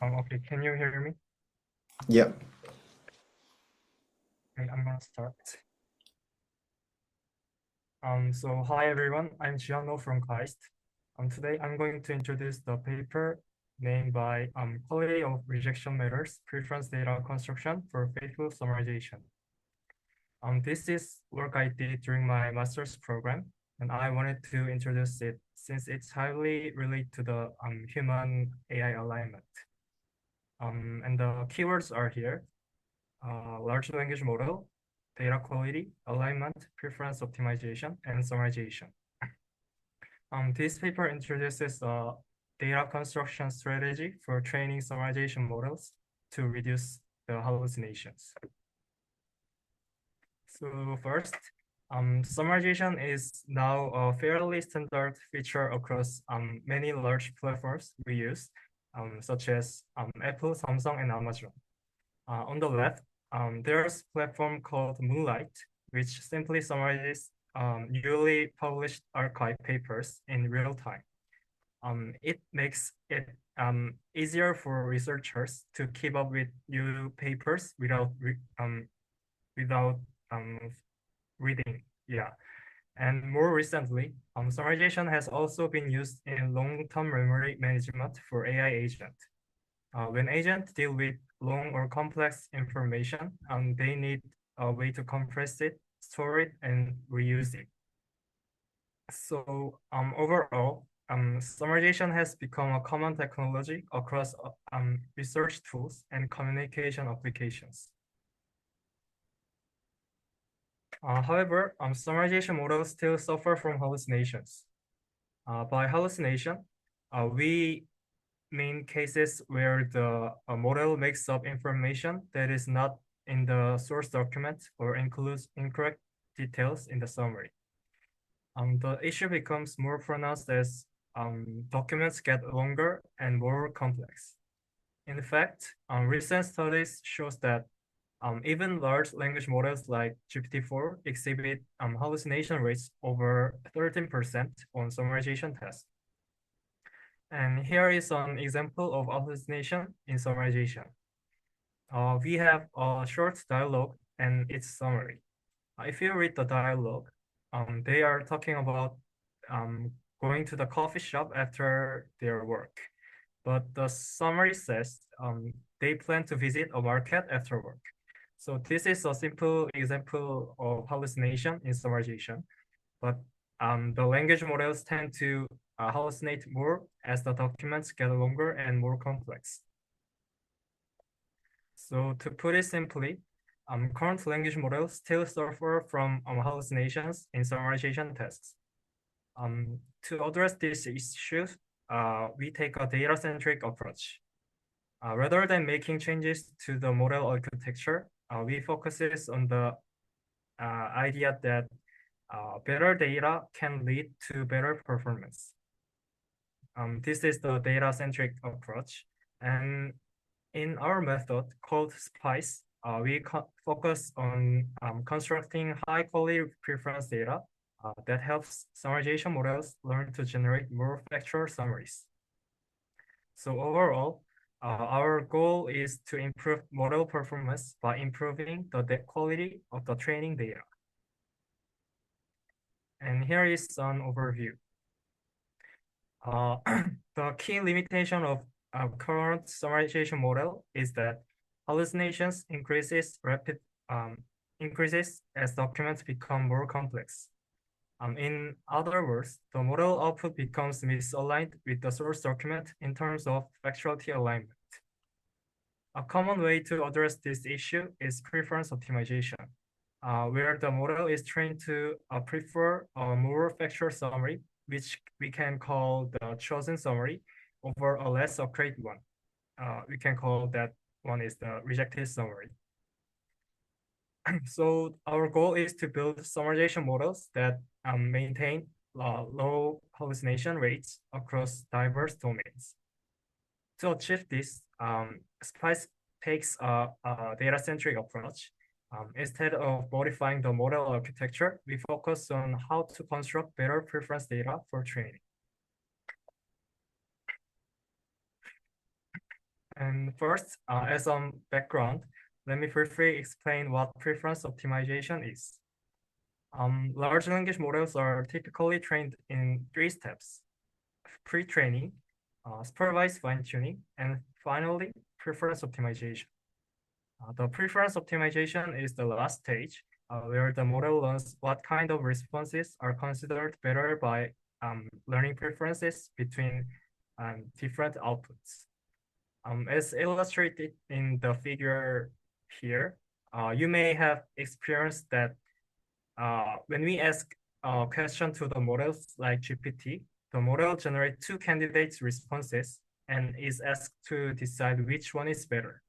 Okay, can you hear me? Yeah. Okay, I'm gonna start. So hi everyone, I'm Jihwan from KAIST. Today I'm going to introduce the paper named by Quality of Rejection Matters, Preference Data Construction for Faithful Summarization. This is work I did during my master's program, and I wanted to introduce it since it's highly related to the human AI alignment. And the keywords are here: large language model, data quality, alignment, preference optimization, and summarization. This paper introduces a data construction strategy for training summarization models to reduce the hallucinations. So first, summarization is now a fairly standard feature across many large platforms we use, such as Apple, Samsung, and Amazon. On the left, there's a platform called Moonlight, which simply summarizes newly published archive papers in real time. It makes it easier for researchers to keep up with new papers without reading. Yeah. And more recently, summarization has also been used in long-term memory management for AI agent. When agents deal with long or complex information, they need a way to compress it, store it, and reuse it. So overall, summarization has become a common technology across research tools and communication applications. However, summarization models still suffer from hallucinations. By hallucination, we mean cases where the model makes up information that is not in the source document or includes incorrect details in the summary. The issue becomes more pronounced as documents get longer and more complex. In fact, recent studies shows that even large language models like GPT-4 exhibit hallucination rates over 13% on summarization tests. And here is an example of hallucination in summarization. We have a short dialogue and its summary. If you read the dialogue, they are talking about going to the coffee shop after their work. But the summary says they plan to visit a market after work. So this is a simple example of hallucination in summarization. But the language models tend to hallucinate more as the documents get longer and more complex. So to put it simply, current language models still suffer from hallucinations in summarization tests. To address these issues, we take a data-centric approach. Rather than making changes to the model architecture, we focus on the idea that better data can lead to better performance. This is the data-centric approach. And in our method called SPICE, we focus on constructing high-quality preference data that helps summarization models learn to generate more factual summaries. So overall, our goal is to improve model performance by improving the quality of the training data. And here is an overview. The key limitation of current summarization model is that hallucinations increases as documents become more complex. In other words, the model output becomes misaligned with the source document in terms of factuality alignment. A common way to address this issue is preference optimization, where the model is trained to prefer a more factual summary, which we can call the chosen summary, over a less accurate one. We can call that one is the rejected summary. So our goal is to build summarization models that maintain low hallucination rates across diverse domains. To achieve this, SPICE takes a data-centric approach. Instead of modifying the model architecture, we focus on how to construct better preference data for training. And first, as some background, let me briefly explain what preference optimization is. Large language models are typically trained in 3 steps: pre-training, supervised fine-tuning, and finally, preference optimization. The preference optimization is the last stage where the model learns what kind of responses are considered better by learning preferences between different outputs. As illustrated in the figure here, you may have experienced that when we ask a question to the models like GPT, the model generates 2 candidates' responses and is asked to decide which one is better.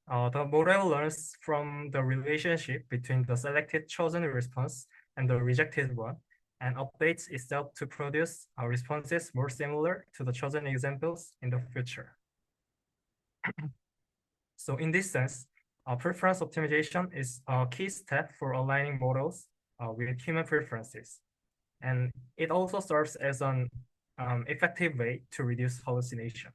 The model learns from the relationship between the selected chosen response and the rejected one, and updates itself to produce responses more similar to the chosen examples in the future. So in this sense, preference optimization is a key step for aligning models with human preferences. And it also serves as an effective way to reduce hallucination.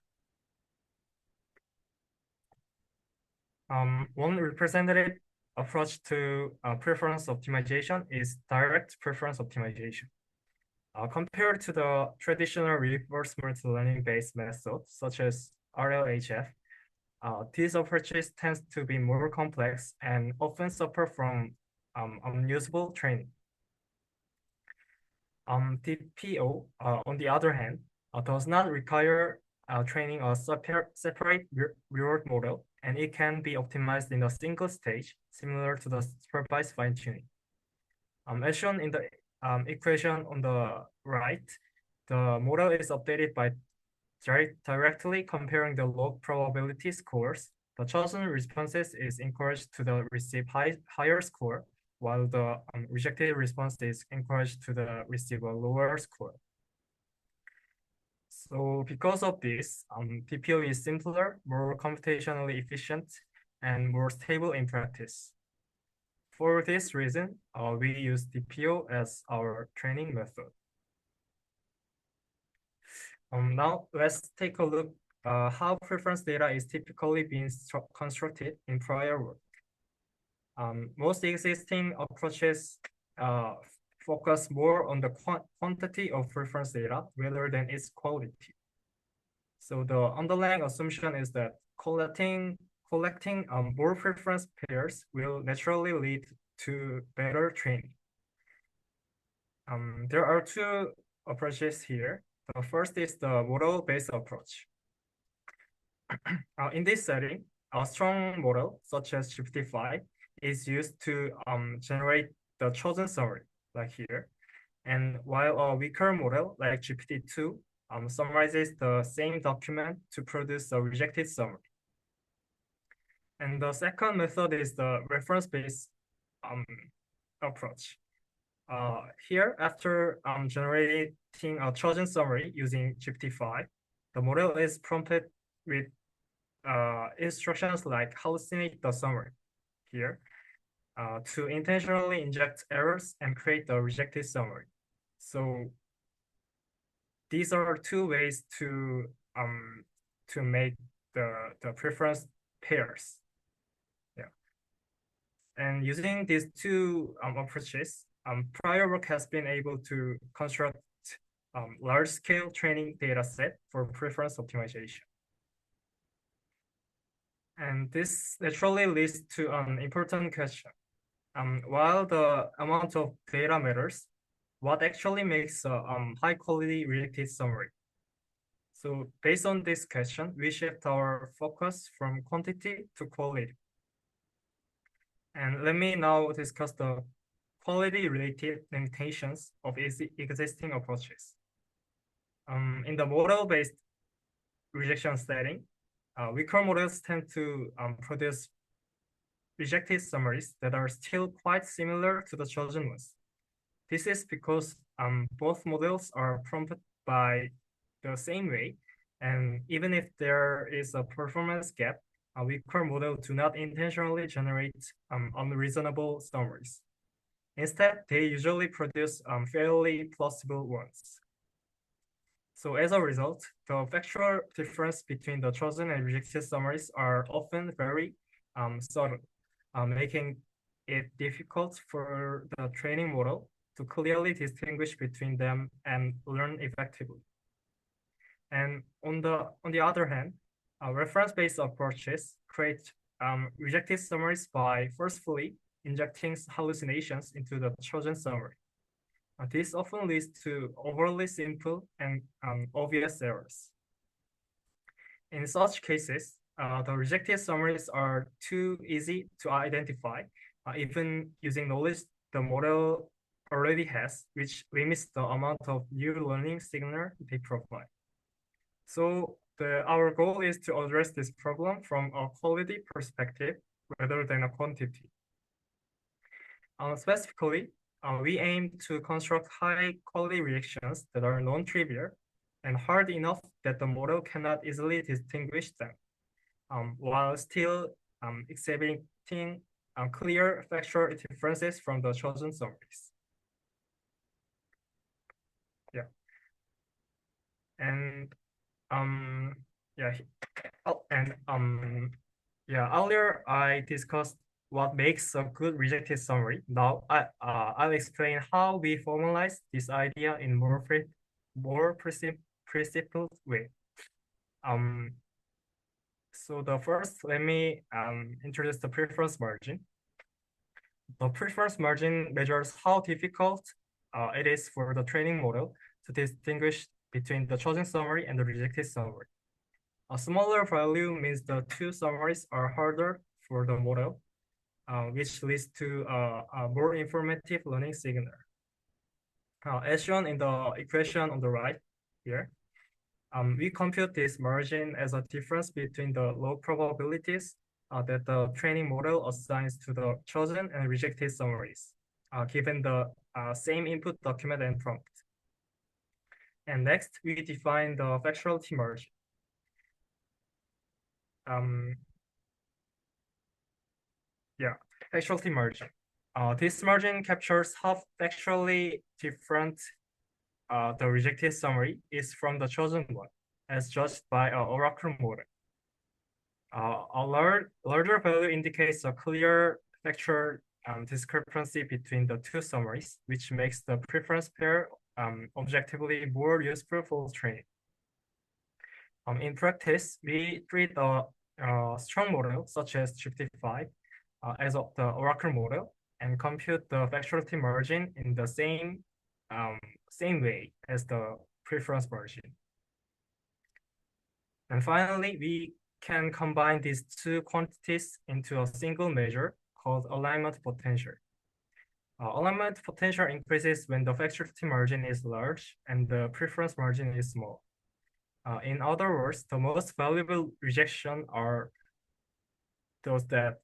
One representative approach to preference optimization is direct preference optimization. Compared to the traditional reinforcement learning-based methods, such as RLHF, these approaches tend to be more complex and often suffer from unusable training. DPO, on the other hand, does not require training a separate reward model, and it can be optimized in a single stage, similar to the supervised fine-tuning. As shown in the equation on the right, the model is updated by directly comparing the log probability scores. The chosen responses is encouraged to receive higher score, while the rejected response is encouraged to receive a lower score. So because of this, DPO is simpler, more computationally efficient, and more stable in practice. For this reason, we use DPO as our training method. Now let's take a look how preference data is typically being constructed in prior work. Most existing approaches focus more on the quantity of preference data rather than its quality. So the underlying assumption is that collecting more preference pairs will naturally lead to better training. There are 2 approaches here. The first is the model-based approach. In this setting, a strong model, such as GPT-5, is used to generate the chosen summary, like here. And while a weaker model, like GPT-2, summarizes the same document to produce a rejected summary. And the second method is the reference-based approach. Here, after generating a chosen summary using GPT-5, the model is prompted with instructions like hallucinate the summary here to intentionally inject errors and create the rejected summary. So these are 2 ways to make the preference pairs. Yeah. And using these 2 approaches, prior work has been able to construct large-scale training data set for preference optimization. And this naturally leads to an important question. While the amount of data matters, what actually makes a high-quality rejected summary? So based on this question, we shift our focus from quantity to quality. And let me now discuss the quality-related limitations of existing approaches. In the model-based rejection setting, weaker models tend to produce rejected summaries that are still quite similar to the chosen ones. This is because both models are prompted by the same way, and even if there is a performance gap, a weaker model do not intentionally generate unreasonable summaries. Instead, they usually produce fairly plausible ones. So as a result, the factual difference between the chosen and rejected summaries are often very subtle, making it difficult for the training model to clearly distinguish between them and learn effectively. And on the other hand, reference-based approaches create rejected summaries by forcefully injecting hallucinations into the chosen summary. This often leads to overly simple and obvious errors. In such cases, the rejected summaries are too easy to identify, even using knowledge the model already has, which limits the amount of new learning signal they provide. So our goal is to address this problem from a quality perspective rather than a quantity. Specifically, we aim to construct high-quality reactions that are non-trivial and hard enough that the model cannot easily distinguish them, while still exhibiting clear factual differences from the chosen summaries. Yeah. And earlier I discussed what makes a good rejected summary. Now I'll explain how we formalize this idea in more principled way. So the first, let me introduce the preference margin. The preference margin measures how difficult it is for the training model to distinguish between the chosen summary and the rejected summary. A smaller value means the two summaries are harder for the model, which leads to a more informative learning signal. As shown in the equation on the right here, we compute this margin as a difference between the low probabilities that the training model assigns to the chosen and rejected summaries, given the same input document and prompt. And next, we define the factuality margin. Factuality margin. This margin captures how factually different the rejected summary is from the chosen one, as judged by an oracle model. A larger value indicates a clear factual discrepancy between the two summaries, which makes the preference pair objectively more useful for training. In practice, we treat a strong model such as GPT-5 as the oracle model and compute the factuality margin in the same way as the preference margin. And finally, we can combine these two quantities into a single measure called alignment potential. Alignment potential increases when the factuality margin is large and the preference margin is small. In other words, the most valuable rejection are those that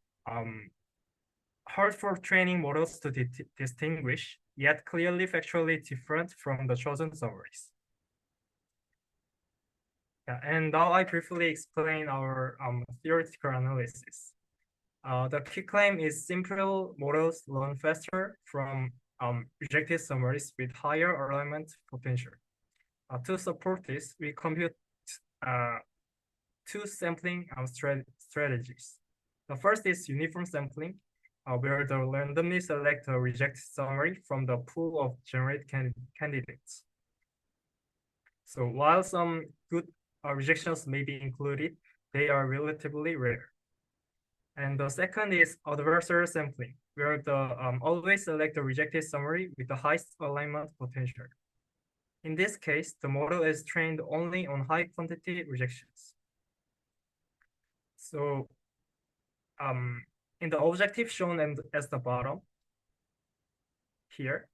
hard for training models to distinguish, yet clearly factually different from the chosen summaries. And now I briefly explain our theoretical analysis. The key claim is simple models learn faster from rejected summaries with higher alignment potential. To support this, we compute two sampling strategies. The first is uniform sampling, where the randomly select a rejected summary from the pool of generated candidates. So while some good rejections may be included, they are relatively rare. And the second is adversarial sampling, where the always select the rejected summary with the highest alignment potential. In this case, the model is trained only on high quantity rejections. So in the objective shown as the bottom here,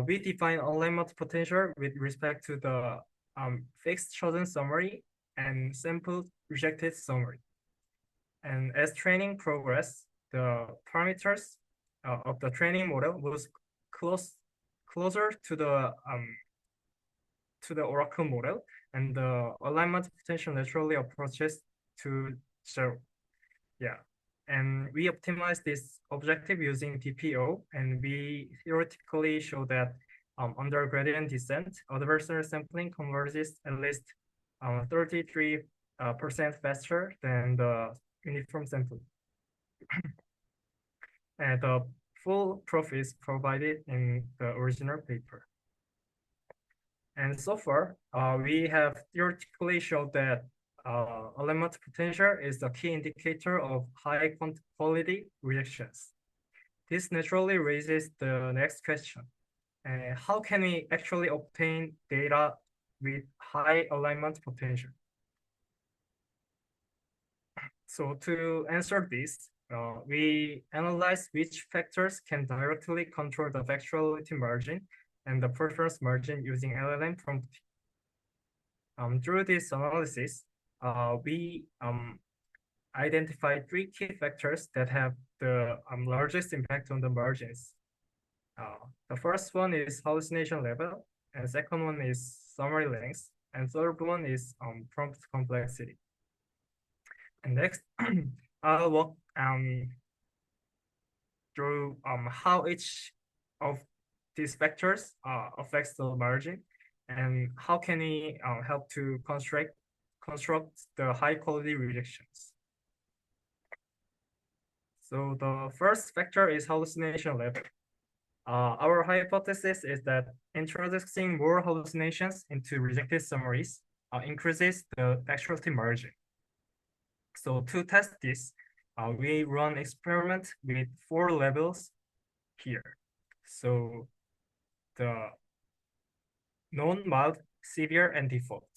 we define alignment potential with respect to the fixed chosen summary and sampled rejected summary. And as training progress, the parameters of the training model moves closer to the oracle model, and the alignment potential naturally approaches to zero. And we optimize this objective using DPO, and we theoretically show that under gradient descent, adversarial sampling converges at least 33% faster than the uniform sampling. And the full proof is provided in the original paper. And so far, we have theoretically showed that alignment potential is the key indicator of high quality rejections. This naturally raises the next question. How can we actually obtain data with high alignment potential? So to answer this, we analyze which factors can directly control the factuality margin and the preference margin using LLM prompting. Through this analysis, we identify three key factors that have the largest impact on the margins. The first one is hallucination level, and second one is summary length, and third one is prompt complexity. And next, I'll walk through how each of these factors affects the margin, and how can we help to construct the high quality rejections. So the first factor is hallucination level. Our hypothesis is that introducing more hallucinations into rejected summaries increases the factuality margin. So to test this, we run experiment with 4 levels here. So the known, mild, severe, and default.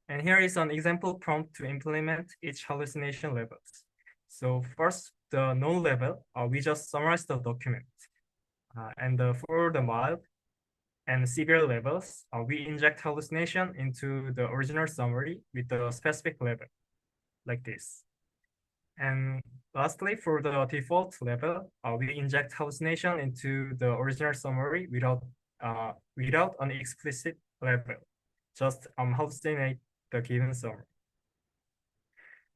And here is an example prompt to implement each hallucination levels. So first, the known level, we just summarize the document. And for the mild and severe levels, we inject hallucination into the original summary with the specific level, like this. And lastly, for the default level, we inject hallucination into the original summary without an explicit level, just hallucinate the given summary.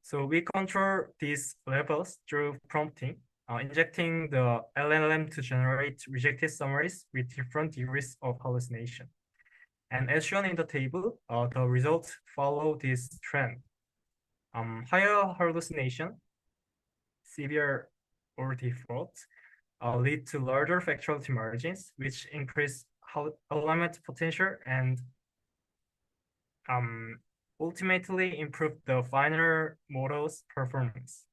So we control these levels through prompting, injecting the LLM to generate rejected summaries with different degrees of hallucination. And as shown in the table, the results follow this trend. Higher hallucination, severe or default, lead to larger factuality margins, which increase alignment potential and ultimately improve the final model's performance.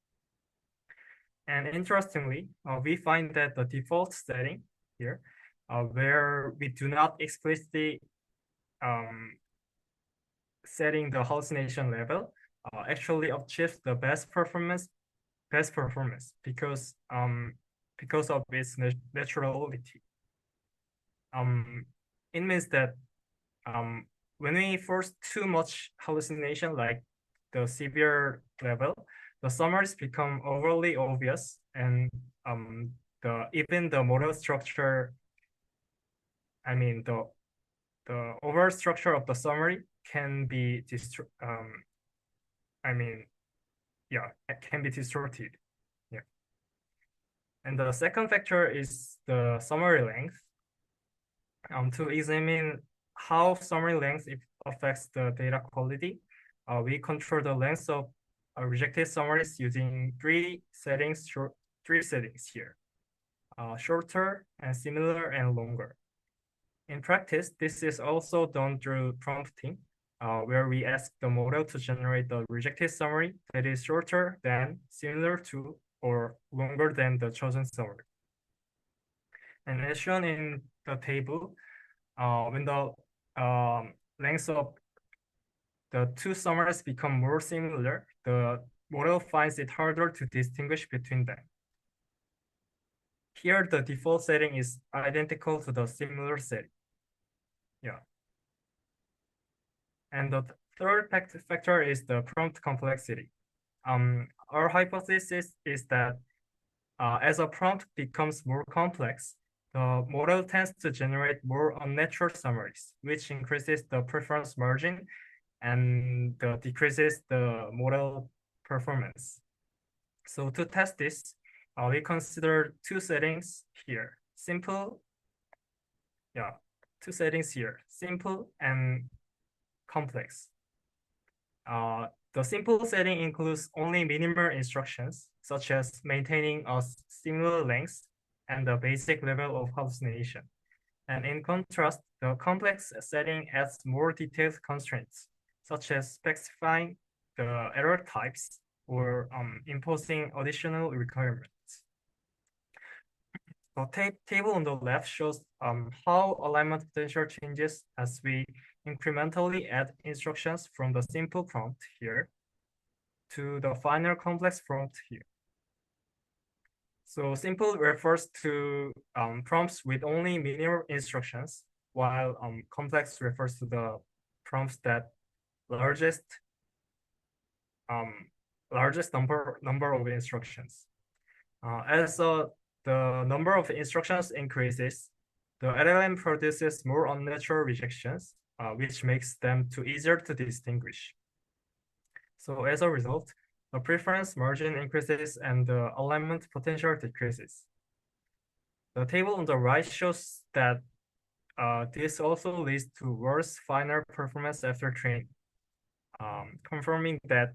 And interestingly, we find that the default setting here, where we do not explicitly setting the hallucination level, actually achieves the best performance because of its naturality. It means that when we force too much hallucination, like the severe level, the summaries become overly obvious, and even the model structure, I mean the overall structure of the summary can be it can be distorted. Yeah. And the second factor is the summary length. To examine how summary length affects the data quality, we control the length of rejected summaries using three settings here: shorter and similar and longer. In practice, this is also done through prompting, where we ask the model to generate the rejected summary that is shorter than, similar to, or longer than the chosen summary. And as shown in the table, when the length of the two summaries become more similar, the model finds it harder to distinguish between them. Here, the default setting is identical to the similar setting. Yeah. And the third factor is the prompt complexity. Our hypothesis is that as a prompt becomes more complex, the model tends to generate more unnatural summaries, which increases the preference margin and decreases the model performance. So to test this, we consider two settings here: simple yeah, two settings here, simple and complex. The simple setting includes only minimal instructions, such as maintaining a similar length and the basic level of hallucination. And in contrast, the complex setting adds more detailed constraints, such as specifying the error types or imposing additional requirements. The table on the left shows how alignment potential changes as we incrementally add instructions from the simple prompt here to the final complex prompt here. So simple refers to prompts with only minimal instructions, while complex refers to the prompts that largest number of instructions. As the number of instructions increases, the LLM produces more unnatural rejections, which makes them too easier to distinguish. So as a result, the preference margin increases and the alignment potential decreases. The table on the right shows that this also leads to worse final performance after training, confirming that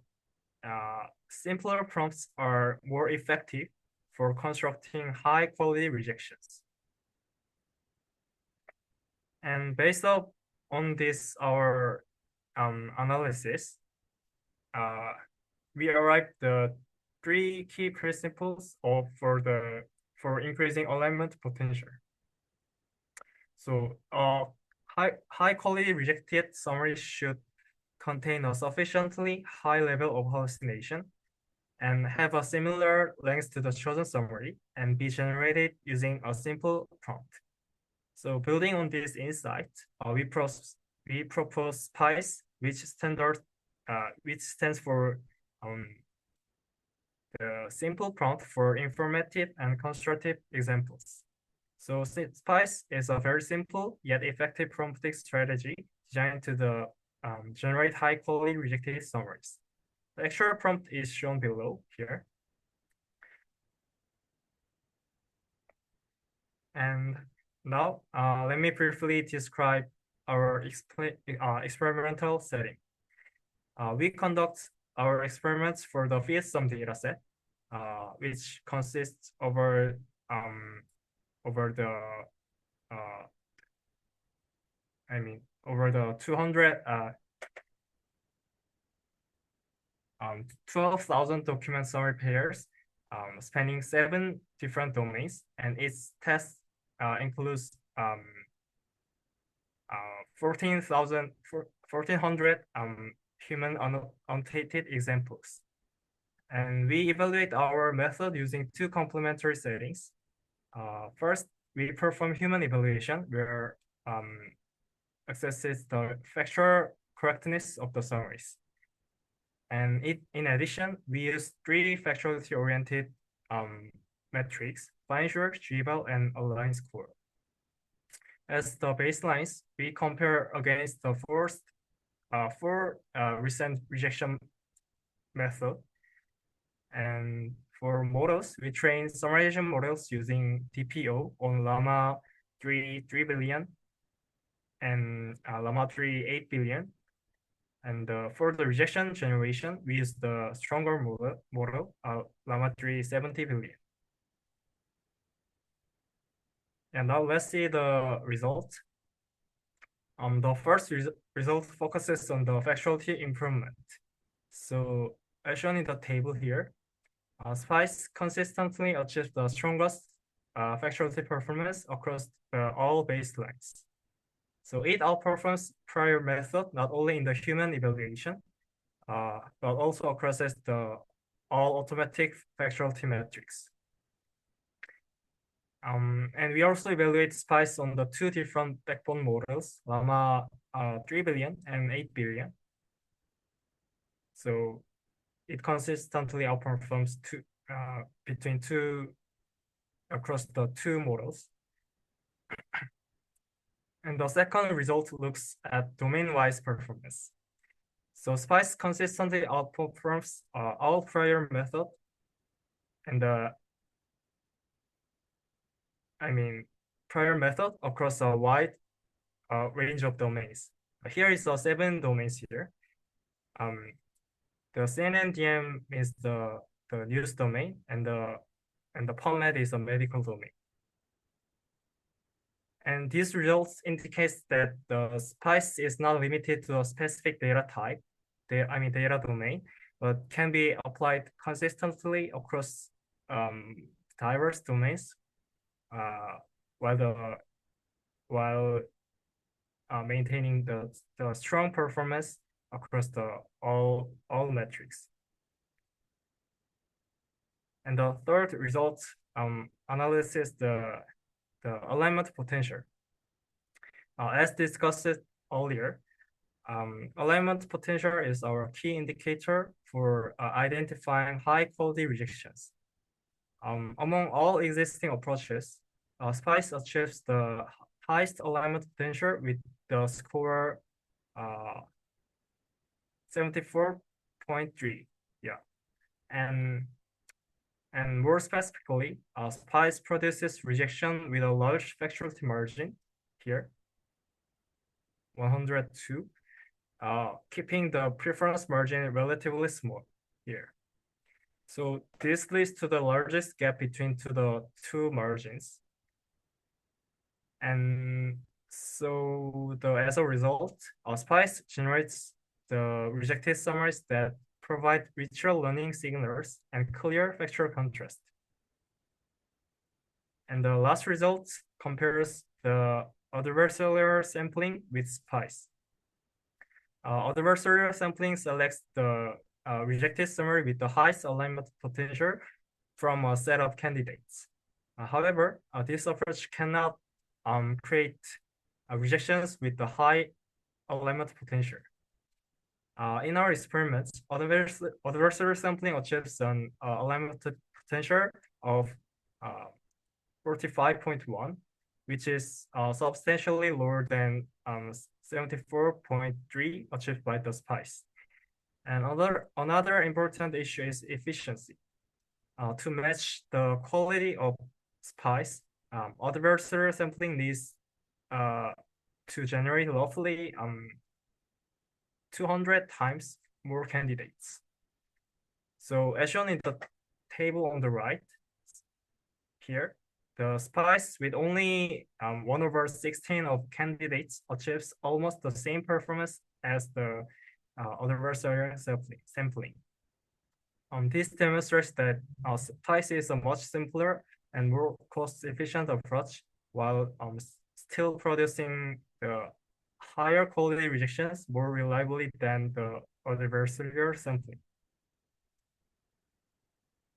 simpler prompts are more effective for constructing high-quality rejections. And based on this, our analysis, we arrived the three key principles for increasing alignment potential. So high quality rejected summary should contain a sufficiently high level of hallucination and have a similar length to the chosen summary and be generated using a simple prompt. So building on this insight, we propose SPICE, which stands for the simple prompt for informative and constructive examples. So SPICE is a very simple yet effective prompting strategy designed to generate high quality rejected summaries. The actual prompt is shown below here. And now let me briefly describe our experimental setting. We conduct our experiments for the FieldSum dataset, which consists over the 12,000 document summary pairs spanning 7 different domains, and its test includes 1,400 human annotated examples. And we evaluate our method using two complementary settings. First, we perform human evaluation, where assesses the factual correctness of the summaries. And in addition, we use 3 factuality-oriented metrics: Fine-Sure, G-Eval, and Align score. As the baselines, we compare against the four recent rejection method. And for models, we train summarization models using DPO on Llama 3 billion and Llama 3 8 billion. And for the rejection generation, we use the stronger model Llama 3 70 billion. And now let's see the result. The first result focuses on the factuality improvement. So as shown in the table here, SPICE consistently achieves the strongest factuality performance across all baselines. So it outperforms prior method, not only in the human evaluation, but also across the all automatic factuality metrics. And we also evaluate SPICE on the 2 different backbone models, Llama 3 billion and 8 billion. So it consistently outperforms across the 2 models. And the second result looks at domain-wise performance. So SPICE consistently outperforms all prior method, and prior method across a wide range of domains. Here is 7 domains here. The CNNDM is the news domain, and the PubMed is a medical domain. And these results indicates that the SPICE is not limited to a specific data type, data domain, but can be applied consistently across diverse domains, while maintaining the strong performance across all metrics. And the third result analysis the alignment potential. As discussed earlier, alignment potential is our key indicator for identifying high quality rejections. Among all existing approaches, SPICE achieves the highest alignment potential with the score 74.3. Yeah, and more specifically, SPICE produces rejection with a large factuality margin here, 102, keeping the preference margin relatively small here. So this leads to the largest gap between the two margins. And so as a result, SPICE generates the rejected summaries that provide richer learning signals and clear factual contrast. And the last result compares the adversarial sampling with SPICE. Adversarial sampling selects the rejected summary with the highest alignment potential from a set of candidates. However, this approach cannot create rejections with the high alignment potential. In our experiments, adversarial sampling achieves an alignment potential of 45.1, which is substantially lower than 74.3 achieved by the SPICE. And another important issue is efficiency. To match the quality of SPICE, adversarial sampling needs to generate roughly 200 times more candidates. So as shown in the table on the right here, the SPICE with only 1/16 of candidates achieves almost the same performance as the adversarial sampling. This demonstrates that SPICE is a much simpler and more cost-efficient approach while still producing the higher quality rejections more reliably than the adversarial sampling.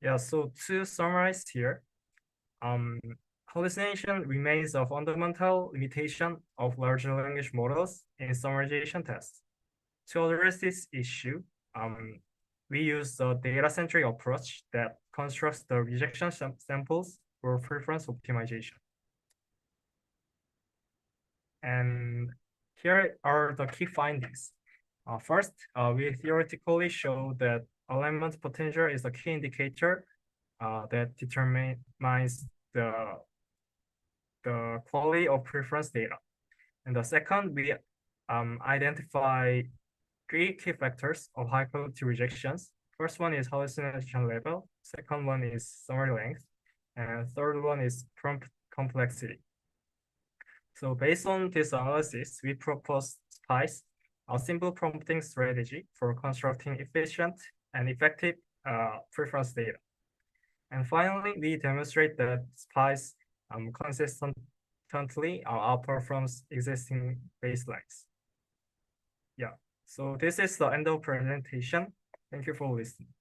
Yeah, so to summarize here, hallucination remains a fundamental limitation of large language models in summarization tests. To address this issue, we use a data-centric approach that constructs the rejection samples for preference optimization. And here are the key findings. First, we theoretically show that alignment potential is a key indicator that determines the quality of preference data. And the second, we identify 3 key factors of high quality rejections. First one is hallucination level, second one is summary length, and third one is prompt complexity. So based on this analysis, we propose SPICE, a simple prompting strategy for constructing efficient and effective preference data. And finally, we demonstrate that SPICE consistently outperforms existing baselines. Yeah, so this is the end of presentation. Thank you for listening.